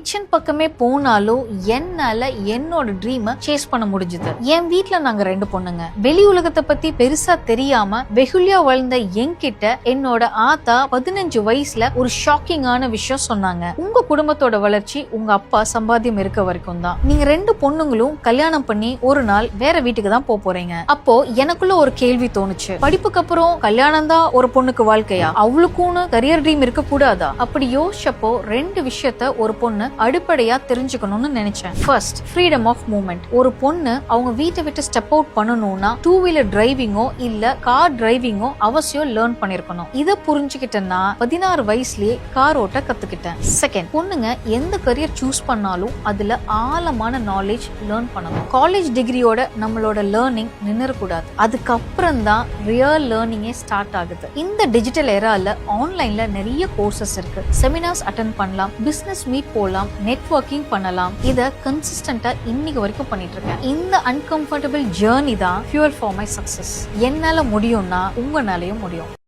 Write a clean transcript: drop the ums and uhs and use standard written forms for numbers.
Kitchen பக்கமே போனாலும் என்னால என்னோட ட்ரீமை சேஸ் பண்ண முடிஞ்சது. என் வீட்ல நாங்க 2 பொண்ணுங்க. வெளி உலகத்தை பத்தி பெருசா தெரியாம வெகுலியா வளர்ந்த என்கிட்ட என்னோட ஆத்தா 15 வயசுல ஒரு ஷாக்கிங்கான விஷயம் சொன்னாங்க. உங்க குடும்பத்தோட வளர்ச்சி உங்க அப்பா சம்பாத்தியம் இருக்க வரைக்கும் தான். நீங்க 2 பொண்ணுங்களும் கல்யாணம் பண்ணி ஒரு நாள் வேற வீட்டுக்கு தான் போறீங்க. அப்போ எனக்குள்ள ஒரு கேள்வி தோணுச்சு. படிப்புக்கு அப்புறம் கல்யாணம் தான் ஒரு பொண்ணுக்கு வாழ்க்கையா? அவளுக்குன்னு கரியர் ட்ரீம் இருக்க கூடாதா? அப்படி யோசிச்சப்போ 2 விஷயத்த ஒரு பொண்ணு அடிப்படையா தெரிஞ்சுக்கணும்னு நினைச்சேன். First, freedom of movement. ஒரு பொண்ணு அவங்க வீட்டை விட்டு ஸ்டெப் அவுட் பண்ணணும்னா 2 வீலர் டிரைவிங்கோ இல்ல கார் டிரைவிங்கோ அவசியம் லேர்ன் பண்ணிருக்கணும். இத புரிஞ்சுக்கிட்டேன்னா 16 வயசுலயே கார் ஓட்ட கத்துக்கிட்டேன். செகண்ட், பொண்ணுங்க எந்த கரியர் சூஸ் பண்ணாலும் அதுல ஆழமான நாலேஜ் லேர்ன் பண்ணணும். காலேஜ் டிகிரியோட நம்மளோட லேர்னிங் நின்னுறக்கூடாது. அதுக்கப்புறம் தான் ரியல் லேர்னிங்கே ஸ்டார்ட் ஆகுது. இந்த டிஜிட்டல் எரால ஆன்லைன்ல நிறைய கோர்சஸ் இருக்கு. செமினார்ஸ் அட்டெண்ட் பண்ணலாம், பிசினஸ் மீட் போலாம், நெட்வொர்க்கிங் பண்ணலாம். இத கன்சிஸ்டன்டா இன்னைக்கு வரைக்கும் பண்ணிட்டு இருக்கேன். இந்த அன்கம்ஃபர்டபிள் ஜர்னி தான் ஃபியூல் ஃபார் மை சக்சஸ். என்னால முடியும்னா உங்களாலையும் முடியும்.